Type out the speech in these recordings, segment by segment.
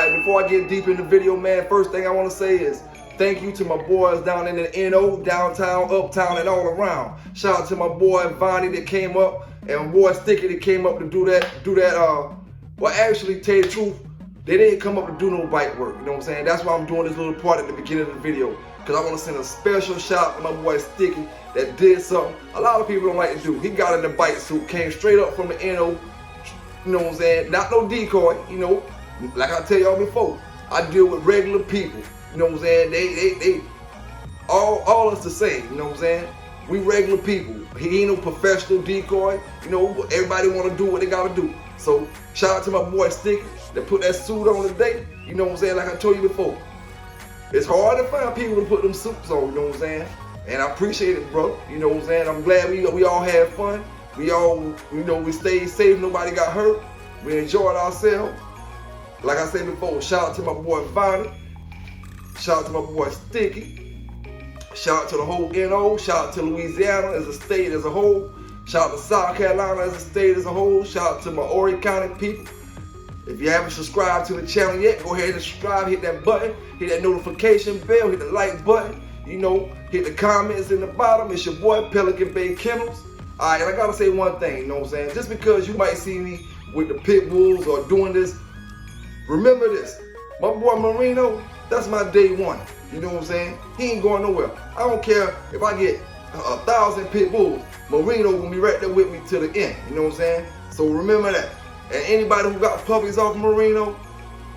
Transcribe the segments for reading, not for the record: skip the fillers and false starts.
Alright, before I get deep in the video, man, first thing I want to say is thank you to my boys down in the NO, downtown, uptown, and all around. Shout out to my boy Vonnie that came up, and my boy Sticky that came up to do that, well, actually, tell you the truth, they didn't come up to do no bike work, you know what I'm saying? That's why I'm doing this little part at the beginning of the video, because I want to send a special shout out to my boy Sticky that did something a lot of people don't like to do. He got in the bike suit, came straight up from the NO, you know what I'm saying? Not no decoy, you know, like I tell y'all before, I deal with regular people, you know what I'm saying? They all us the same, you know what I'm saying? We regular people. He ain't no professional decoy, you know, everybody want to do what they got to do. So shout out to my boy Sticky that put that suit on today, you know what I'm saying, like I told you before. It's hard to find people to put them suits on, you know what I'm saying? And I appreciate it, bro, you know what I'm saying? I'm glad we all had fun. We all, you know, we stayed safe, nobody got hurt. We enjoyed ourselves. Like I said before, shout out to my boy Vonnie. Shout out to my boy Sticky. Shout out to the whole NO. Shout out to Louisiana as a state as a whole. Shout out to South Carolina as a state as a whole. Shout out to my Horry County people. If you haven't subscribed to the channel yet, go ahead and subscribe, hit that button, hit that notification bell, hit the like button, you know, hit the comments in the bottom. It's your boy Pelican Bay Kennels. Alright, and I gotta say one thing, you know what I'm saying? Just because you might see me with the pit bulls or doing this, remember this, my boy Marino, that's my day one, you know what I'm saying? He ain't going nowhere. I don't care if I get 1,000 pit bulls, Marino gonna be right there with me to the end, you know what I'm saying? So remember that. And anybody who got puppies off Marino,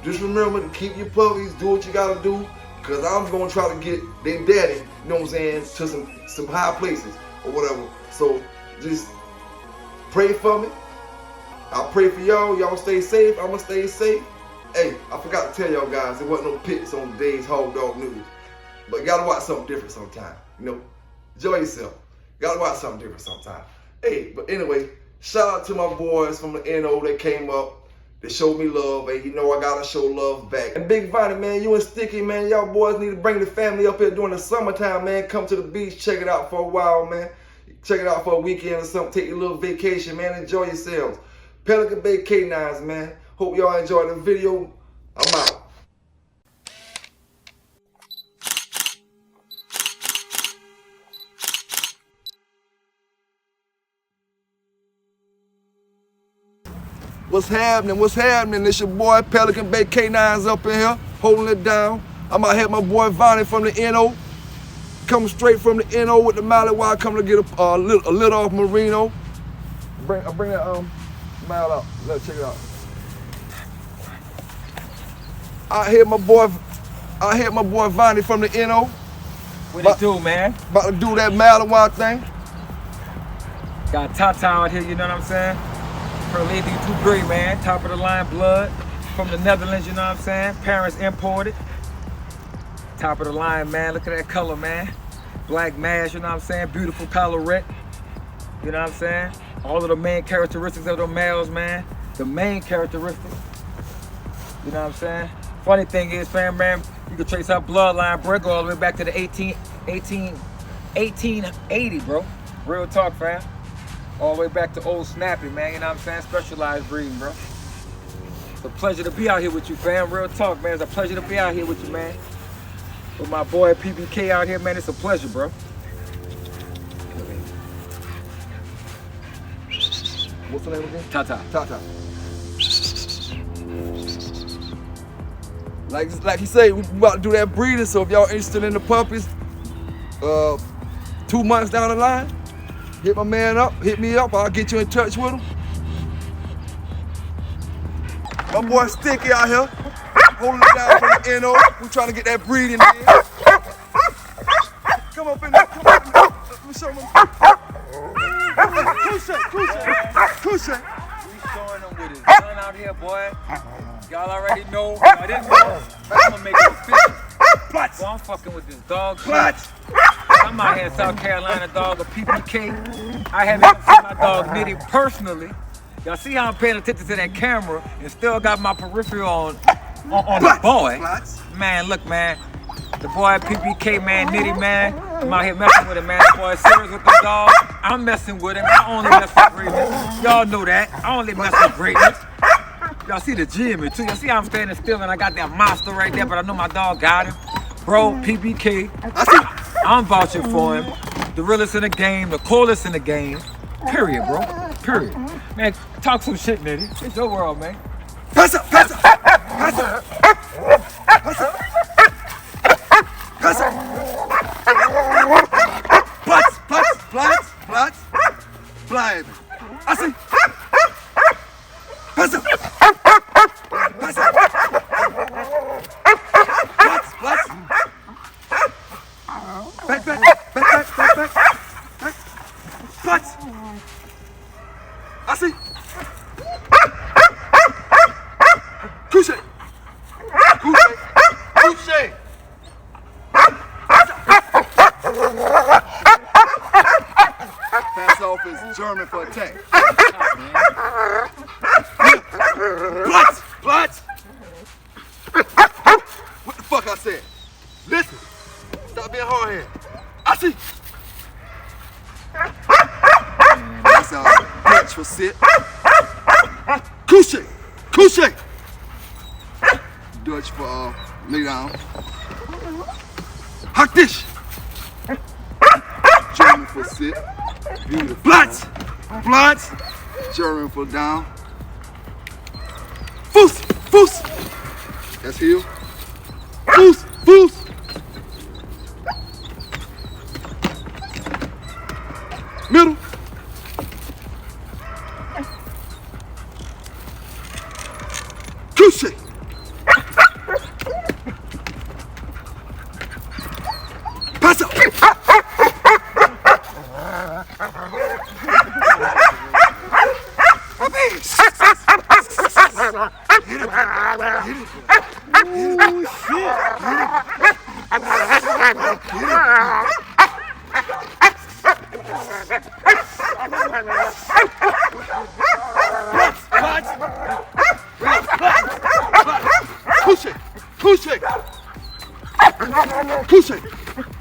just remember to keep your puppies, do what you gotta do, cause I'm gonna try to get their daddy, you know what I'm saying, to some high places or whatever. So just pray for me. I'll pray for y'all. Y'all stay safe. I'ma stay safe. Hey, I forgot to tell y'all guys, there wasn't no pits on today's Hog Dog News. But you gotta watch something different sometime. You know, enjoy yourself. Gotta watch something different sometime. Hey, but anyway, shout out to my boys from the NO that came up, that showed me love, and you know I gotta show love back. And Big Vonnie, man, you and Sticky, man, y'all boys need to bring the family up here during the summertime, man. Come to the beach, check it out for a while, man. Check it out for a weekend or something, take your little vacation, man, enjoy yourselves. Pelican Bay Canines, man. Hope y'all enjoyed the video. I'm out. What's happening? What's happening? It's your boy Pelican Bay Canines up in here, holding it down. I'm out here with my boy Vonnie from the NO. Coming straight from the NO with the Malinois, coming to get a little off Marino. Bring that mile out. Let's check it out. I hear my boy Vonnie from the NO. What it do, man? About to do that Malinois thing. Got Tata out here, you know what I'm saying? Her lady too great, man. Top of the line blood from the Netherlands, you know what I'm saying? Parents imported. Top of the line, man. Look at that color, man. Black mask, you know what I'm saying? Beautiful colorette. You know what I'm saying? All of the main characteristics of the males, man. The main characteristics. You know what I'm saying? Funny thing is, man, you can trace our bloodline, bro, go all the way back to the 1880, bro. Real talk, fam. All the way back to old Snappy, man. You know what I'm saying? Specialized breeding, bro. It's a pleasure to be out here with you, fam. Real talk, man. It's a pleasure to be out here with you, man. With my boy PBK out here, man. It's a pleasure, bro. What's the name again? Tata. Tata. Like he said, we about to do that breeding, so if y'all interested in the puppies, 2 months down the line, hit my man up, hit me up, I'll get you in touch with him. My boy Sticky out here, holding it down from the NO. We trying to get that breeding in. Come up in there, come up in there. Let me show him. Couche. We showing them with his gun out here, boy. Y'all already know. I didn't know. I'm gonna make it official. So I'm fucking with this dog. I'm out here in South Carolina, dog, a PBK. I haven't seen my dog Nitty personally. Y'all see how I'm paying attention to that camera and still got my peripheral on the boy. Man, look, man. The boy PBK, man, Nitty, man. I'm out here messing with him, man. The boy serious with the dog. I'm messing with him. I only mess with greatness. Y'all know that. I only mess with greatness. Y'all see the Jimmy too. Y'all see how I'm standing still and I got that monster right there, but I know my dog got him. Bro, PBK. I'm vouching for him. The realest in the game, the coolest in the game. Period, bro. Period. Man, talk some shit, nigga. It's your world, man. Pass up, pass up, pass up, pass up, pass up. Platz, platz, platz, platz, bleiben. I see. Pass up, pass up. Platz, platz. Back, back, back, back, back, back, back. Platz. I see. Couche! Couche! Couche! Pass off is German for attack. Platz! Platz! What the fuck I said? Listen! Stop being hard-headed. I see! That's Dutch for sit. Couche! Couche! Dutch for lay down. Hack dich! German for sit. Beautiful. Platz! Platz! German for down. Fuß! Fuß! That's heel. Fuß! Fuß! Middle. Couche! Pass up!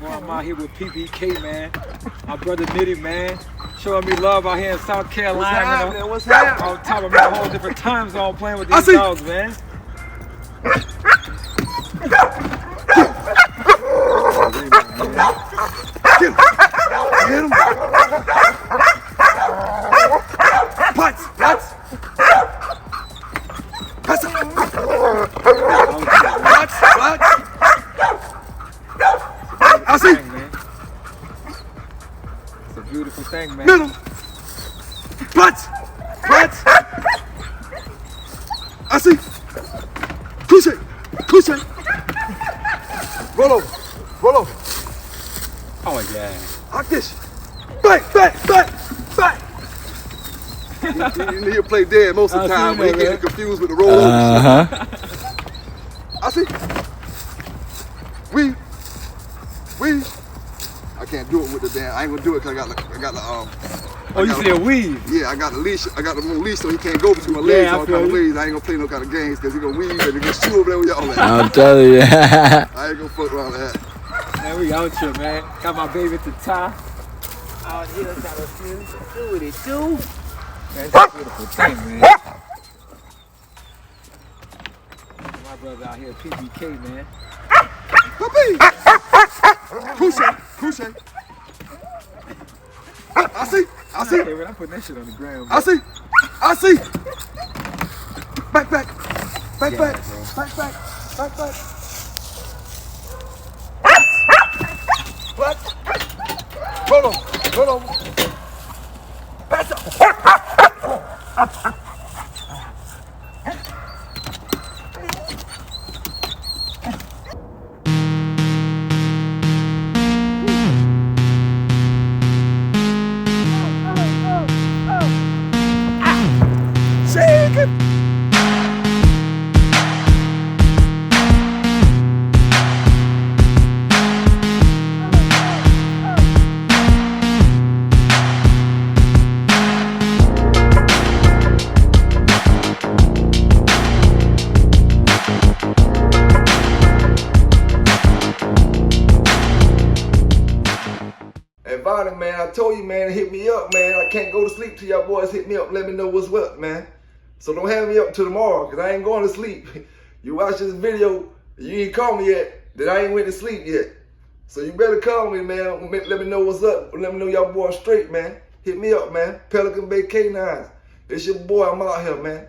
Boy, I'm out here with PBK, man. My brother Nitty, man. Showing me love out here in South Carolina. What's happening? On top of a whole different time zone playing with these dogs, man. Get him! Get him! Platz! Platz! Pass up! Platz! Platz! I see! It's a beautiful thing, man. Middle! Platz! Platz! I see! Couche! Couche! Roll over! Roll over! Oh, yeah. Like this! Back! Back! Back! Back! He'll play dead most of the time when he gets confused with the roll over shit. I see! I can't do it with the damn. I ain't gonna do it because I got the Oh, you said weave? Yeah, I got the leash. I got the little leash so he can't go between my legs. Yeah, All kind of ways. I ain't gonna play no kind of games because he gonna weave and he gonna shoot over there with y'all at. I'm telling you. I ain't gonna fuck around with that. Man, we out here, man. Got my baby at the top. Out here, got a few. Do what it do. Man, it's a beautiful thing, man. My brother out here, PBK, man. Puppy! Couche! Couche! I see! I see! Hey, man, I'm putting that shit on the ground, I see! I see! Back, back! Back, Yeah, back! bro. Back, back! Back, back! What? Roll over! Roll over! Pass up! Shake it! Man, I told you, man, hit me up, man. I can't go to sleep till y'all boys hit me up. Let me know what's what, man. So don't have me up till tomorrow, because I ain't going to sleep. You watch this video, you ain't call me yet, then I ain't went to sleep yet. So you better call me, man. Let me know what's up. Let me know y'all boys straight, man. Hit me up, man. Pelican Bay Canines. It's your boy. I'm out here, man.